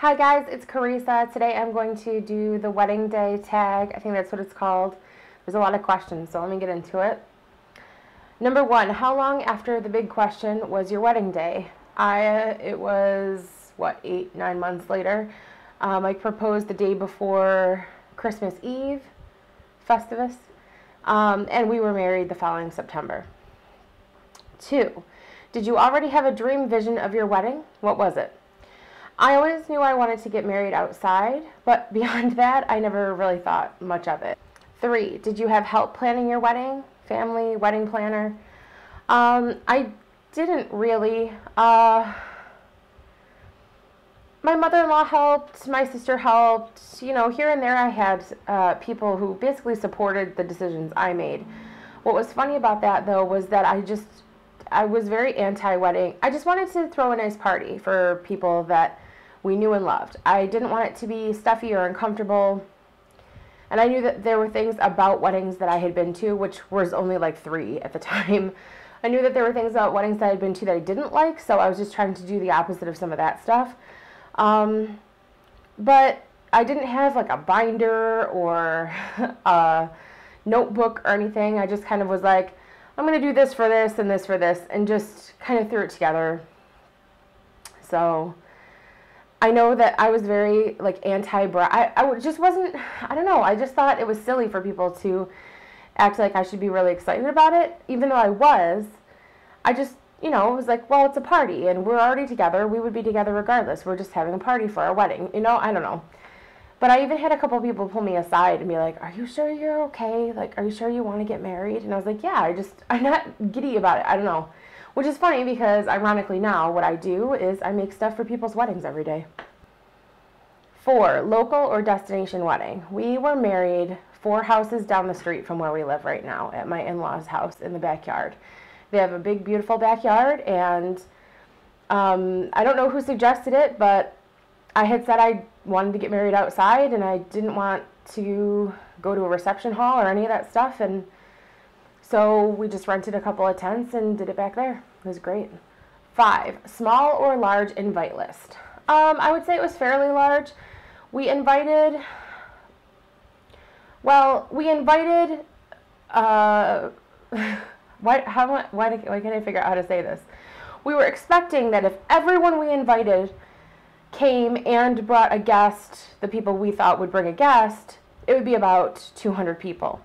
Hi guys, it's Carissa. Today I'm going to do the wedding day tag. I think that's what it's called. There's a lot of questions, so let me get into it. Number one, how long after the big question was your wedding day? It was, 8, 9 months later. I proposed the day before Christmas Eve, Festivus, and we were married the following September. 2, did you already have a dream vision of your wedding? What was it? I always knew I wanted to get married outside, but beyond that, I never really thought much of it. 3, did you have help planning your wedding? Family, wedding planner? I didn't really. My mother-in-law helped, my sister helped, here and there I had people who basically supported the decisions I made. What was funny about that, though, was that I was very anti-wedding. I just wanted to throw a nice party for people that we knew and loved. I didn't want it to be stuffy or uncomfortable. And I knew that there were things about weddings that I had been to, which was only like 3 at the time. I knew that there were things about weddings that I had been to that I didn't like, so I was just trying to do the opposite of some of that stuff. But I didn't have like a binder or a notebook or anything. I just kind of was like, I'm going to do this for this and this for this, and just kind of threw it together. So I know that I was very anti-bride. I just wasn't, I don't know, I just thought it was silly for people to act like I should be really excited about it, even though I was. I just, was like, well, it's a party and we're already together. We would be together regardless. We're just having a party for our wedding. I don't know. But I even had a couple people pull me aside and be like, are you sure you're okay? Are you sure you want to get married? And I was like, yeah, I'm not giddy about it. I don't know. Which is funny because, ironically now, what I do is I make stuff for people's weddings every day. 4, local or destination wedding. We were married 4 houses down the street from where we live right now, at my in-laws' house in the backyard. They have a big, beautiful backyard, and I don't know who suggested it, but I had said I wanted to get married outside, and I didn't want to go to a reception hall or any of that stuff, and so we just rented a couple of tents and did it back there. It was great. 5, small or large invite list. I would say it was fairly large. We invited, why can't I figure out how to say this? We were expecting that if everyone we invited came and brought a guest, the people we thought would bring a guest, it would be about 200 people.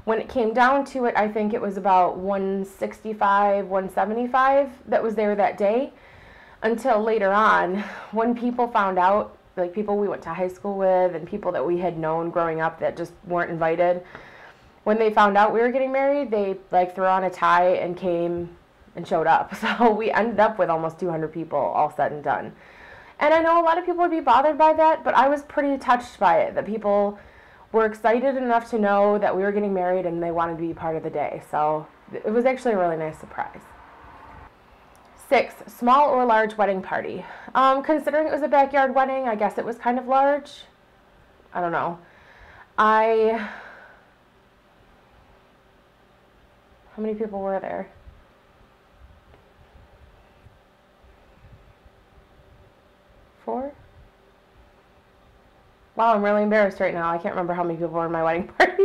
When it came down to it, I think it was about 165, 175 that was there that day, until later on, when people found out, like people we went to high school with and people that we had known growing up that just weren't invited, when they found out we were getting married, they threw on a tie and came and showed up. So we ended up with almost 200 people all said and done. And I know a lot of people would be bothered by that, but I was pretty touched by it, that people were excited enough to know that we were getting married and they wanted to be part of the day. So it was actually a really nice surprise. 6, small or large wedding party. Considering it was a backyard wedding, I guess it was kind of large. I don't know. How many people were there? 4? Wow, I'm really embarrassed right now. I can't remember how many people were in my wedding party.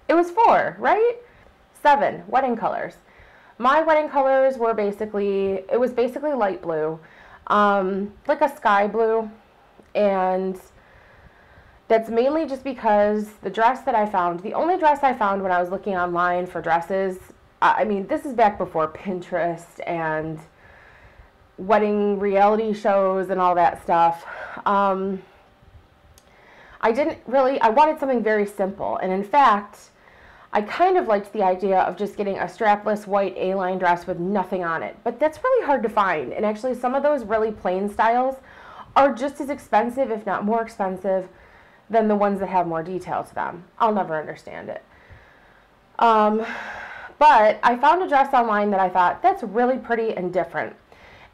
It was 4, right? 7, wedding colors. My wedding colors were basically light blue, like a sky blue, and that's mainly just because the only dress I found when I was looking online for dresses, I mean, this is back before Pinterest and wedding reality shows and all that stuff. I wanted something very simple, and in fact, I kind of liked the idea of just getting a strapless white A-line dress with nothing on it, but that's really hard to find, and actually some of those really plain styles are just as expensive, if not more expensive, than the ones that have more detail to them. I'll never understand it. But I found a dress online that I thought, that's really pretty and different,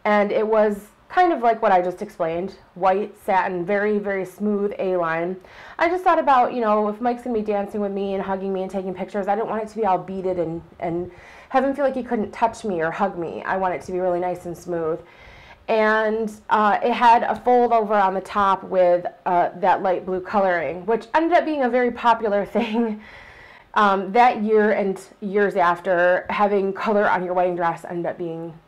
and it was kind of like what I just explained, white satin, very, very smooth A-line. I just thought about, if Mike's going to be dancing with me and hugging me and taking pictures, I didn't want it to be all beaded and have him feel like he couldn't touch me or hug me. I want it to be really nice and smooth. And it had a fold over on the top with that light blue coloring, which ended up being a very popular thing that year and years after. Having color on your wedding dress ended up being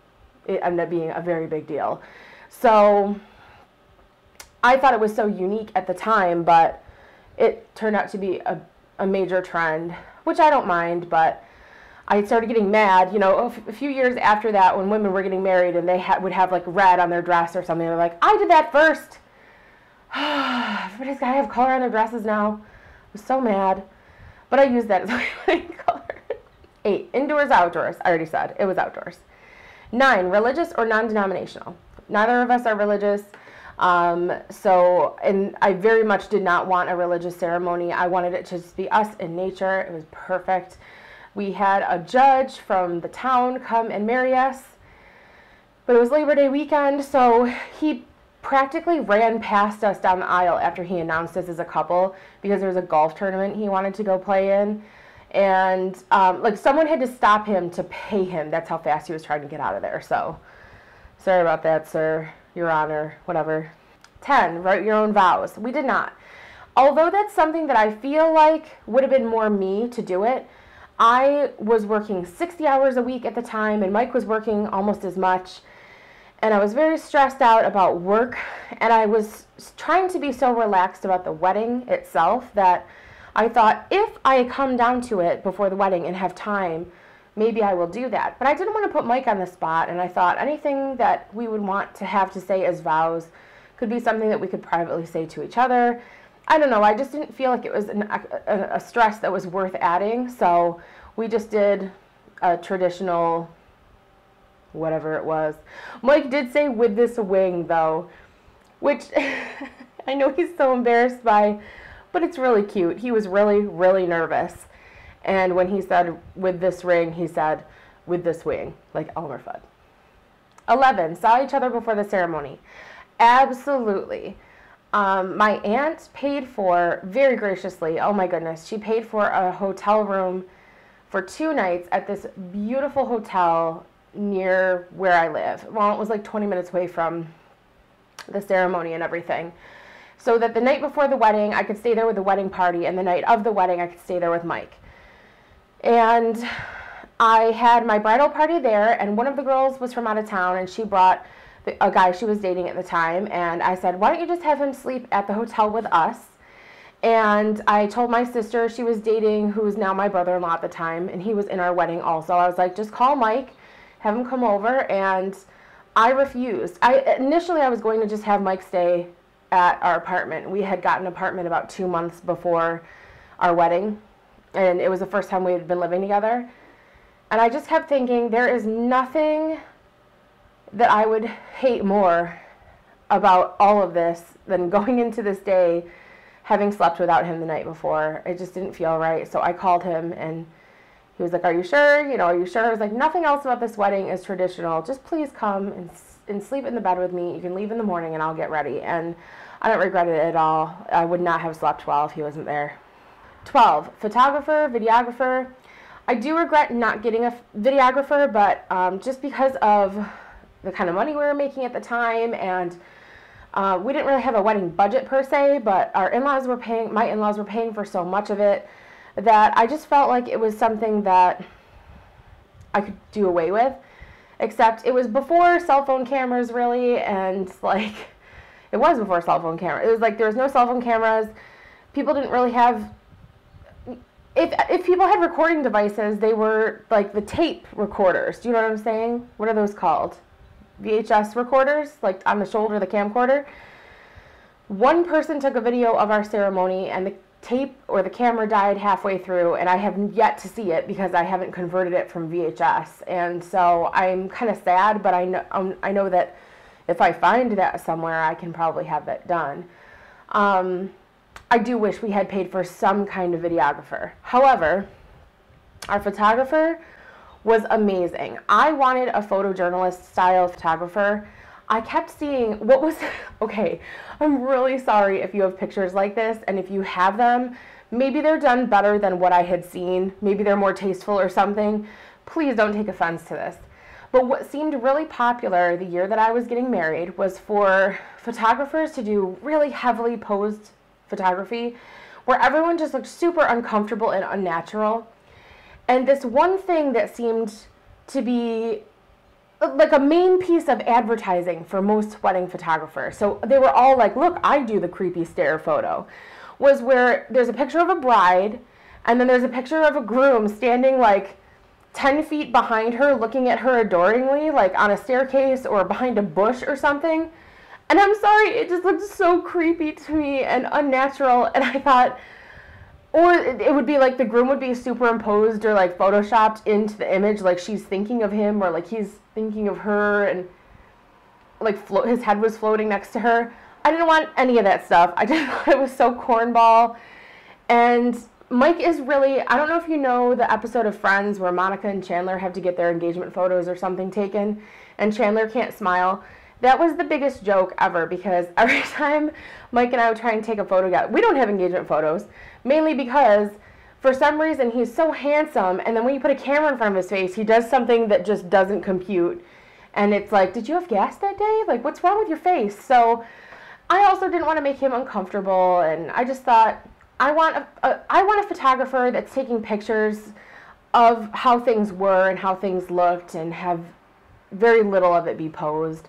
a very big deal. So I thought it was so unique at the time, but it turned out to be a major trend, which I don't mind, but I started getting mad, you know, a few years after that when women were getting married and they would have like red on their dress or something. They're like, I did that first. Everybody's got to have color on their dresses now. I was so mad. But I used that as my wedding color. 8, indoors, outdoors. I already said it was outdoors. 9, religious or non-denominational. Neither of us are religious. And I very much did not want a religious ceremony. I wanted it to just be us in nature. It was perfect. We had a judge from the town come and marry us, but it was Labor Day weekend, so he practically ran past us down the aisle after he announced us as a couple because there was a golf tournament he wanted to go play in, and like someone had to stop him to pay him. That's how fast he was trying to get out of there. So sorry about that, sir, Your Honor, whatever. 10, write your own vows. We did not. Although that's something that I feel like would have been more me to do it. I was working 60 hours a week at the time, and Mike was working almost as much, and I was very stressed out about work, and I was trying to be so relaxed about the wedding itself that I thought if I come down to it before the wedding and have time, maybe I will do that. But I didn't want to put Mike on the spot, and I thought anything that we would want to have to say as vows could be something that we could privately say to each other. I don't know, I just didn't feel like it was a stress that was worth adding, so we just did a traditional, whatever it was. Mike did say with this wing, though, which I know he's so embarrassed by, but it's really cute. He was really, really nervous, and when he said with this ring, he said with this wing, like Elmer Fudd. 11, saw each other before the ceremony. Absolutely. My aunt paid for, very graciously, oh my goodness, she paid for a hotel room for 2 nights at this beautiful hotel near where I live. Well, it was like 20 minutes away from the ceremony and everything. So that the night before the wedding, I could stay there with the wedding party, and the night of the wedding, I could stay there with Mike. And I had my bridal party there, and one of the girls was from out of town, and she brought a guy she was dating at the time, and I said, why don't you just have him sleep at the hotel with us? And I told my sister she was dating, who was now my brother-in-law at the time, and he was in our wedding also. I was like, just call Mike, have him come over, and I refused. Initially I was going to just have Mike stay at our apartment. We had gotten an apartment about 2 months before our wedding, and it was the first time we had been living together. And I just kept thinking, there is nothing that I would hate more about all of this than going into this day having slept without him the night before. It just didn't feel right. So I called him, and he was like, are you sure? You know, are you sure? I was like, nothing else about this wedding is traditional. Just please come and sleep in the bed with me. You can leave in the morning and I'll get ready. And I don't regret it at all. I would not have slept well if he wasn't there. 12, photographer, videographer. I do regret not getting a videographer, but just because of the kind of money we were making at the time, and we didn't really have a wedding budget per se, but our in-laws were paying, my in-laws were paying for so much of it that I just felt like it was something that I could do away with, except it was before cell phone cameras really, and like, it was before cell phone cameras. It was like there was no cell phone cameras. People didn't really have, if people had recording devices, they were like the tape recorders. Do you know what I'm saying? What are those called? VHS recorders, like on the shoulder, the camcorder. One person took a video of our ceremony, and the tape or the camera died halfway through, and I have yet to see it because I haven't converted it from VHS. And so I'm kind of sad, but I know that if I find that somewhere, I can probably have that done. I do wish we had paid for some kind of videographer. However, our photographer was amazing. I wanted a photojournalist style photographer. I kept seeing what was, okay, I'm really sorry if you have pictures like this, and if you have them, maybe they're done better than what I had seen. Maybe they're more tasteful or something. Please don't take offense to this. But what seemed really popular the year that I was getting married was for photographers to do really heavily posed photography where everyone just looked super uncomfortable and unnatural. And this one thing that seemed to be like a main piece of advertising for most wedding photographers, so they were all like, look, I do the creepy stare photo, was where there's a picture of a bride and then there's a picture of a groom standing like 10 feet behind her looking at her adoringly, like on a staircase or behind a bush or something. And I'm sorry, it just looked so creepy to me and unnatural. And I thought, or it would be like the groom would be superimposed or like photoshopped into the image, like she's thinking of him or like he's thinking of her, and like his head was floating next to her. I didn't want any of that stuff. I just thought it was so cornball. And Mike is really, I don't know if you know the episode of Friends where Monica and Chandler have to get their engagement photos or something taken, and Chandler can't smile. That was the biggest joke ever, because every time Mike and I would try and take a photo together, we don't have engagement photos, mainly because for some reason he's so handsome, and then when you put a camera in front of his face, he does something that just doesn't compute. And it's like, did you have gas that day? Like, what's wrong with your face? So I also didn't want to make him uncomfortable, and I just thought, I want a photographer that's taking pictures of how things were and how things looked and have very little of it be posed.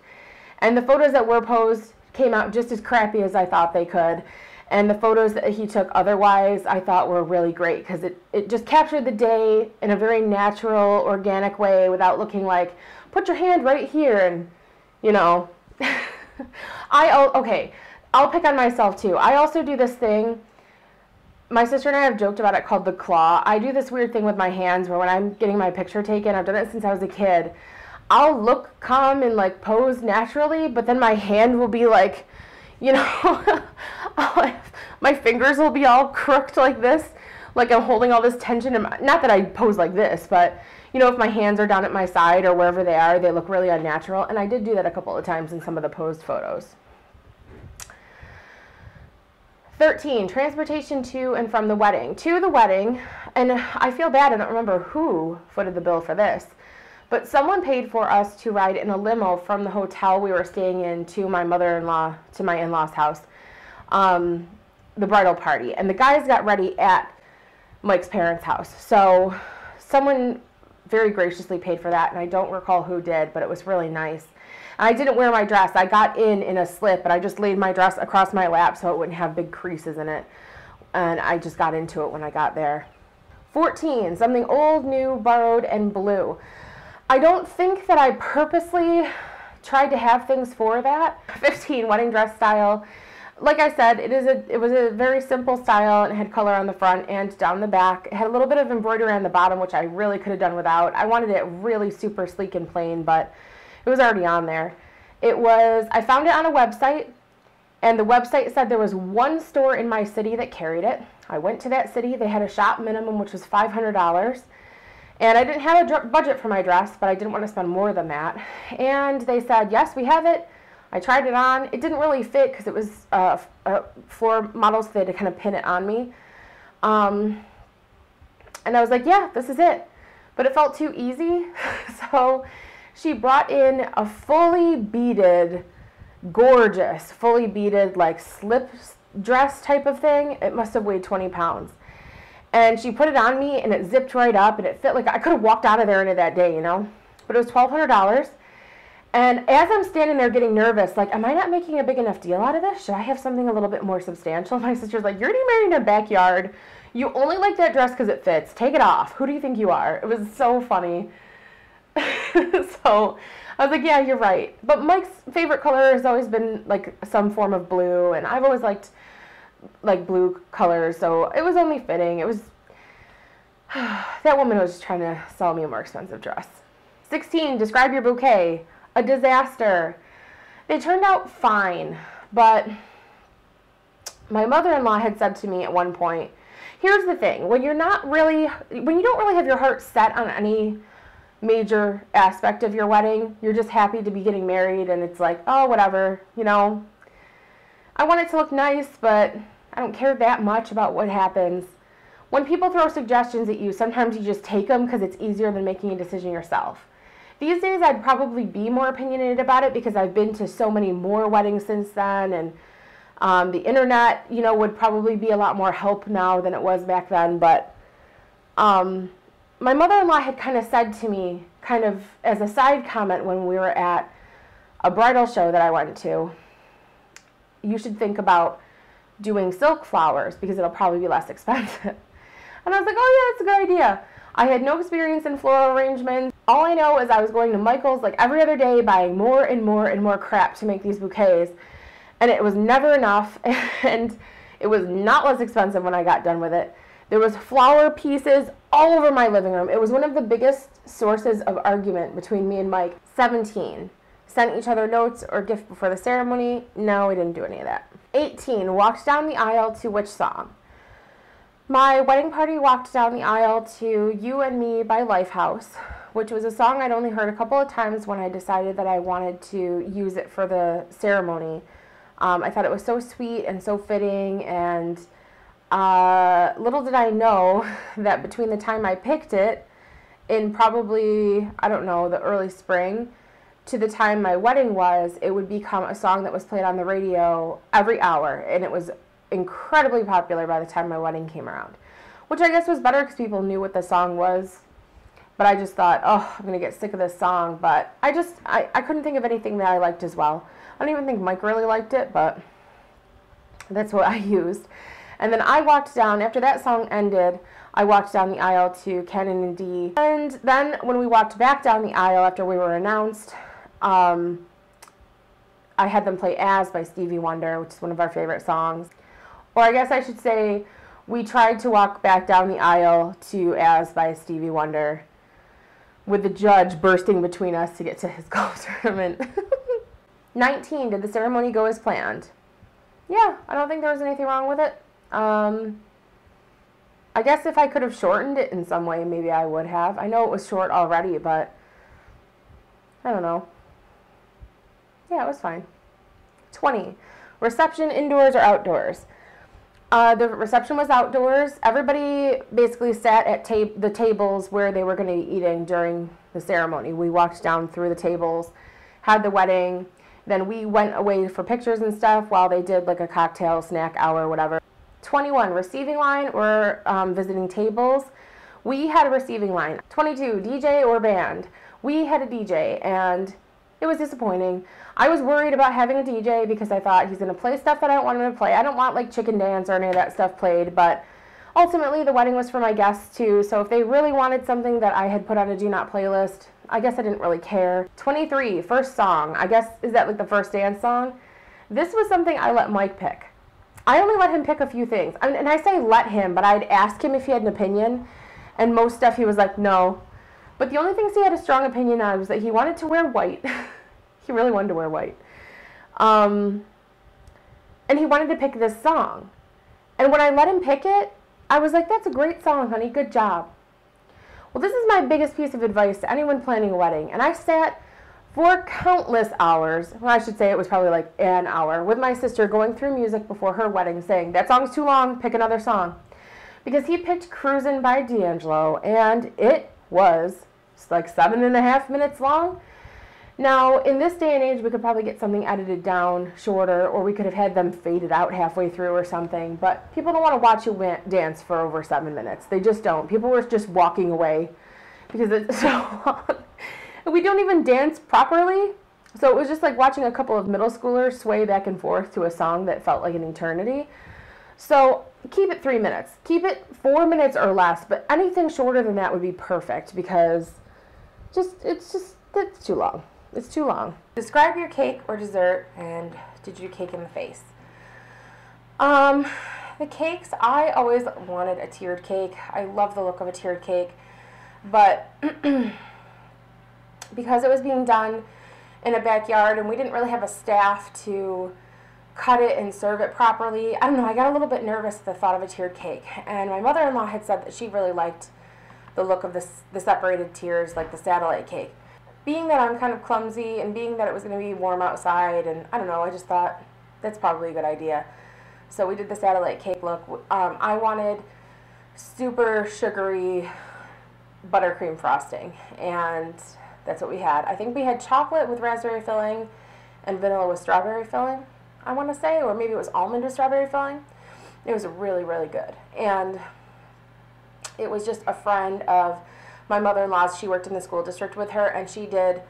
And the photos that were posed came out just as crappy as I thought they could. And the photos that he took otherwise I thought were really great, because it just captured the day in a very natural, organic way without looking like, put your hand right here and, you know. Okay, I'll pick on myself too. I also do this thing. My sister and I have joked about it called the claw. I do this weird thing with my hands where when I'm getting my picture taken, I've done it since I was a kid, I'll look calm and like pose naturally, but then my hand will be like, you know, my fingers will be all crooked like this, like I'm holding all this tension. Not that I pose like this, but you know, if my hands are down at my side or wherever they are, they look really unnatural. And I did do that a couple of times in some of the posed photos. 13, transportation to and from the wedding. To the wedding, and I feel bad, I don't remember who footed the bill for this, but someone paid for us to ride in a limo from the hotel we were staying in to my mother-in-law, to my in-laws' house, the bridal party. And the guys got ready at Mike's parents' house. So someone very graciously paid for that, and I don't recall who did, but it was really nice. I didn't wear my dress. I got in a slip, and I just laid my dress across my lap so it wouldn't have big creases in it. And I just got into it when I got there. 14, something old, new, borrowed, and blue. I don't think that I purposely tried to have things for that. 15, wedding dress style. Like I said, it was a very simple style, and it had color on the front and down the back. It had a little bit of embroidery on the bottom, which I really could have done without. I wanted it really super sleek and plain, but it was already on there. I found it on a website, and the website said there was one store in my city that carried it. I went to that city. They had a shop minimum, which was $500. And I didn't have a budget for my dress, but I didn't want to spend more than that. And they said, yes, we have it. I tried it on. It didn't really fit because it was a floor model, so they had to kind of pin it on me. And I was like, yeah, this is it. But it felt too easy. So she brought in a fully beaded, gorgeous, fully beaded, like slip dress type of thing. It must have weighed 20 pounds. And she put it on me, and it zipped right up, and it fit like I could have walked out of there in it that day, you know. But it was $1,200. And as I'm standing there getting nervous, like, am I not making a big enough deal out of this? Should I have something a little bit more substantial? My sister's like, you're getting married in a backyard. You only like that dress because it fits. Take it off. Who do you think you are? It was so funny. So I was like, yeah, you're right. But Mike's favorite color has always been like some form of blue, and I've always liked like blue colors, so it was only fitting. It was that woman was just trying to sell me a more expensive dress. 16, describe your bouquet. A disaster. They turned out fine, but my mother-in-law had said to me at one point, here's the thing, when you don't really have your heart set on any major aspect of your wedding, you're just happy to be getting married, and it's like, oh, whatever, you know, I want it to look nice, but I don't care that much about what happens. When people throw suggestions at you, sometimes you just take them because it's easier than making a decision yourself. These days I'd probably be more opinionated about it because I've been to so many more weddings since then, and the internet, you know, would probably be a lot more help now than it was back then. But my mother-in-law had kind of said to me, kind of as a side comment when we were at a bridal show that I went to, you should think about doing silk flowers because it'll probably be less expensive. And I was like, oh yeah, that's a good idea. I had no experience in floral arrangements. All I know is I was going to Michael's like every other day buying more and more and more crap to make these bouquets. And it was never enough, and it was not less expensive when I got done with it. There was flower pieces all over my living room. It was one of the biggest sources of argument between me and Mike. 17. Sent each other notes or gift before the ceremony. No, we didn't do any of that. 18. Walked down the aisle to which song? My wedding party walked down the aisle to You and Me by Lifehouse, which was a song I'd only heard a couple of times when I decided that I wanted to use it for the ceremony. I thought it was so sweet and so fitting, and little did I know that between the time I picked it in probably, I don't know, the early spring to the time my wedding was, it would become a song that was played on the radio every hour, and it was incredibly popular by the time my wedding came around, which I guess was better because people knew what the song was. But I just thought, oh, I'm going to get sick of this song. But I couldn't think of anything that I liked as well. I don't even think Mike really liked it, but that's what I used. And then I walked down, after that song ended, I walked down the aisle to Canon and D. And then when we walked back down the aisle after we were announced, I had them play As by Stevie Wonder, which is one of our favorite songs. Or I guess I should say, we tried to walk back down the aisle to As by Stevie Wonder, with the judge bursting between us to get to his golf tournament. 19, did the ceremony go as planned? Yeah, I don't think there was anything wrong with it. I guess if I could have shortened it in some way, maybe I would have. I know it was short already, but I don't know. Yeah, it was fine. 20, reception indoors or outdoors? The reception was outdoors. Everybody basically sat at the tables where they were going to be eating during the ceremony. We walked down through the tables, had the wedding, then we went away for pictures and stuff while they did like a cocktail, snack hour, whatever. 21, receiving line or visiting tables? We had a receiving line. 22, DJ or band? We had a DJ, and it was disappointing. I was worried about having a DJ because I thought he's going to play stuff that I don't want him to play. I don't want like Chicken Dance or any of that stuff played, but ultimately the wedding was for my guests too, so if they really wanted something that I had put on a do not playlist, I guess I didn't really care. 23, first song. I guess, is that like the first dance song? This was something I let Mike pick. I only let him pick a few things. And I say let him, but I'd ask him if he had an opinion, and most stuff he was like, no. But the only things he had a strong opinion on was that he wanted to wear white. He really wanted to wear white. And he wanted to pick this song. And when I let him pick it, I was like, that's a great song, honey. Good job. Well, this is my biggest piece of advice to anyone planning a wedding. And I sat for countless hours, well, I should say it was probably like an hour, with my sister going through music before her wedding saying, that song's too long, pick another song. Because he picked Cruisin' by D'Angelo, and it was like 7.5 minutes long. Now, in this day and age, we could probably get something edited down shorter, or we could have had them faded out halfway through or something, but people don't want to watch you dance for over 7 minutes. They just don't. People were just walking away because it's so long. And we don't even dance properly, so it was just like watching a couple of middle schoolers sway back and forth to a song that felt like an eternity. So keep it 3 minutes. Keep it 4 minutes or less, but anything shorter than that would be perfect because it's too long. It's too long. Describe your cake or dessert, and did you cake in the face? The cakes, I always wanted a tiered cake. I love the look of a tiered cake, but because it was being done in a backyard and we didn't really have a staff to cut it and serve it properly, I don't know, I got a little bit nervous at the thought of a tiered cake. And my mother-in-law had said that she really liked the look of the separated tiers, like the satellite cake. Being that I'm kind of clumsy and being that it was going to be warm outside, and I don't know, I just thought that's probably a good idea. So we did the satellite cake look. I wanted super sugary buttercream frosting, and That's what we had. I think we had chocolate with raspberry filling and vanilla with strawberry filling, I want to say, or maybe it was almond with strawberry filling. It was really, really good. And it was just a friend of my mother-in-law's. She worked in the school district with her, and she did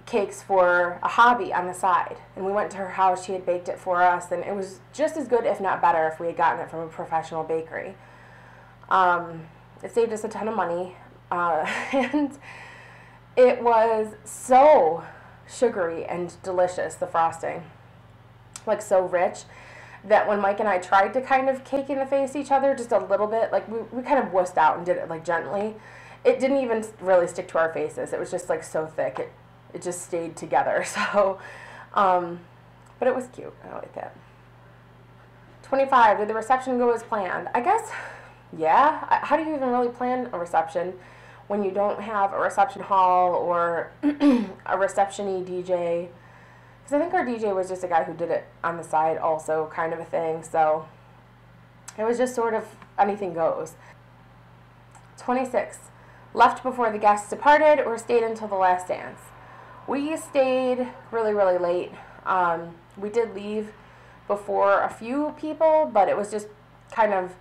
cakes for a hobby on the side. And we went to her house. She had baked it for us, and it was just as good, if not better, if we had gotten it from a professional bakery. It saved us a ton of money, and it was so sugary and delicious, the frosting, like so rich, that when Mike and I tried to kind of cake in the face each other just a little bit, like we kind of wussed out and did it like gently. It didn't even really stick to our faces. It was just like so thick. It just stayed together. So, but it was cute. I like that. 25, did the reception go as planned? I guess, yeah. How do you even really plan a reception when you don't have a reception hall or a reception-y DJ? Because I think our DJ was just a guy who did it on the side also, kind of a thing. So it was just sort of anything goes. 26, left before the guests departed or stayed until the last dance? We stayed really, really late. We did leave before a few people, but it was just kind of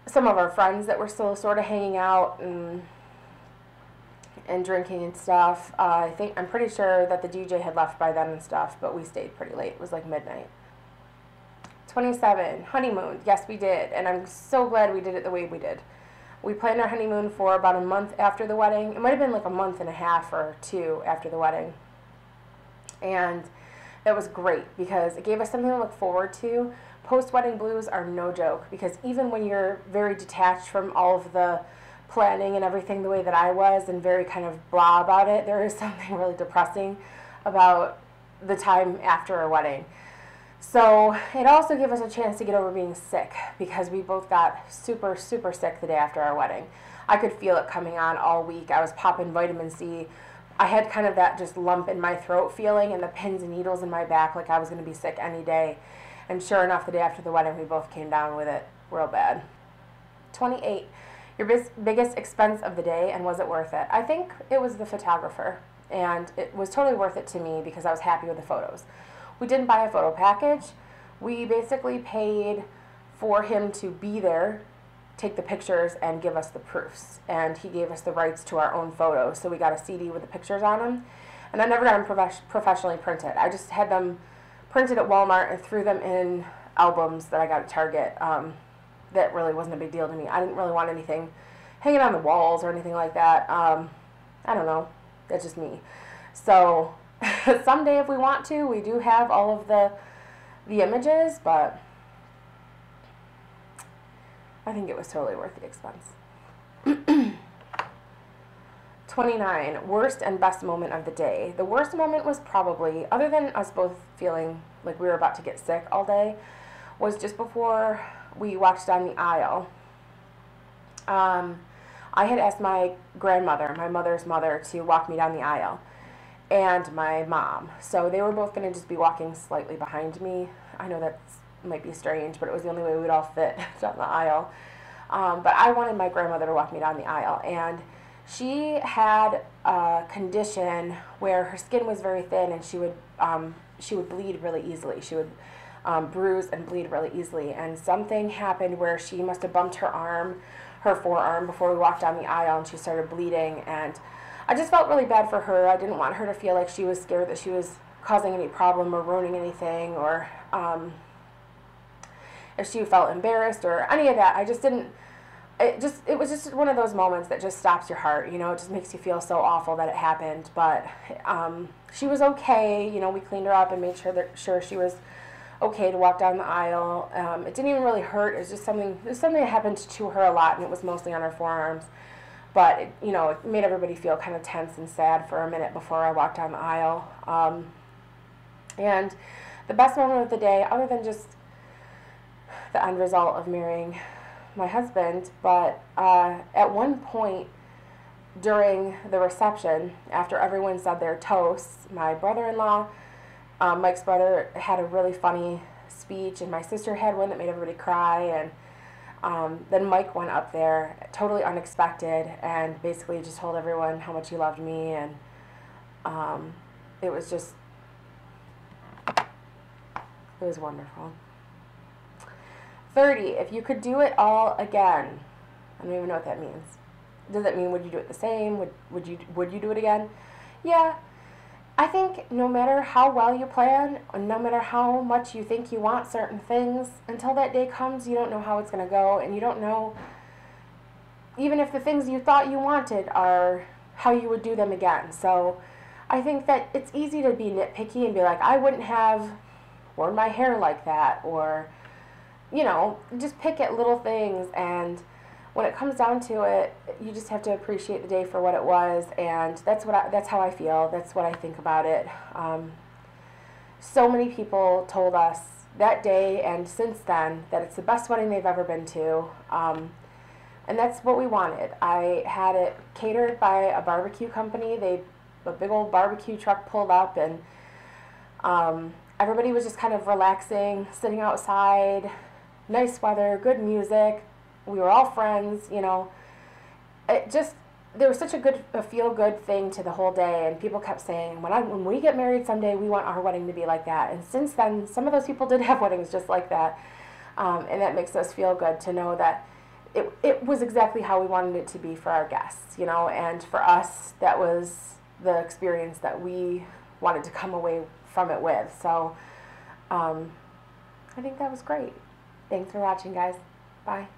some of our friends that were still sort of hanging out and drinking and stuff. I'm pretty sure that the DJ had left by then and stuff, but we stayed pretty late. It was like midnight. 27, honeymoon. Yes, we did, and I'm so glad we did it the way we did. We planned our honeymoon for about a month after the wedding. It might have been like a month and a half or 2 after the wedding. And that was great because it gave us something to look forward to. Post-wedding blues are no joke, because even when you're very detached from all of the planning and everything the way that I was and very kind of blah about it, there is something really depressing about the time after a wedding. So it also gave us a chance to get over being sick, because we both got super, super sick the day after our wedding. I could feel it coming on all week. I was popping vitamin C. I had kind of that just lump in my throat feeling and the pins and needles in my back, like I was going to be sick any day. And sure enough, the day after the wedding, we both came down with it real bad. 28, your biggest expense of the day, and was it worth it? I think it was the photographer, and it was totally worth it to me because I was happy with the photos. We didn't buy a photo package. We basically paid for him to be there, take the pictures, and give us the proofs. And he gave us the rights to our own photos, so we got a CD with the pictures on them. And I never got them professionally printed. I just had them printed at Walmart and threw them in albums that I got at Target. That really wasn't a big deal to me. I didn't really want anything hanging on the walls or anything like that. I don't know. That's just me. So someday if we want to, we do have all of the images, but I think it was totally worth the expense. 29, worst and best moment of the day. The worst moment was probably, other than us both feeling like we were about to get sick all day, was just before we walked down the aisle. I had asked my grandmother, my mother's mother, to walk me down the aisle, and my mom. So they were both going to just be walking slightly behind me. I know that might be strange, but it was the only way we'd all fit down the aisle. But I wanted my grandmother to walk me down the aisle, and she had a condition where her skin was very thin, and she would bleed really easily. She would bruise and bleed really easily, and something happened where she must have bumped her forearm before we walked down the aisle, and she started bleeding, and I just felt really bad for her. I didn't want her to feel like she was scared that she was causing any problem or ruining anything, or if she felt embarrassed or any of that. I just didn't. It was just one of those moments that just stops your heart. You know, it just makes you feel so awful that it happened. But she was okay. You know, we cleaned her up and made sure she was okay to walk down the aisle. It didn't even really hurt. It was just something that happened to her a lot, and it was mostly on her forearms. But it, you know, it made everybody feel kind of tense and sad for a minute before I walked down the aisle. And the best moment of the day, other than just the end result of marrying my husband, but at one point during the reception, after everyone said their toasts, my brother-in-law, Mike's brother, had a really funny speech, and my sister had one that made everybody cry, and Then Mike went up there, totally unexpected, and basically just told everyone how much he loved me, and it was just, it was wonderful. 30, if you could do it all again. I don't even know what that means. Does that mean would you do it the same? Would you do it again? Yeah. I think no matter how well you plan, or no matter how much you think you want certain things, until that day comes, you don't know how it's going to go, and you don't know even if the things you thought you wanted are how you would do them again. So I think that it's easy to be nitpicky and be like, I wouldn't have worn my hair like that, or, you know, just pick at little things. And when it comes down to it, you just have to appreciate the day for what it was, and that's how I feel. That's what I think about it. So many people told us that day and since then that it's the best wedding they've ever been to, and that's what we wanted. I had it catered by a barbecue company. A big old barbecue truck pulled up, and everybody was just kind of relaxing, sitting outside, nice weather, good music. We were all friends, you know. There was such a feel-good thing to the whole day, and people kept saying, when we get married someday, we want our wedding to be like that. And since then, some of those people did have weddings just like that, and that makes us feel good to know that it was exactly how we wanted it to be for our guests, you know. And for us, that was the experience that we wanted to come away from it with. So I think that was great. Thanks for watching, guys. Bye.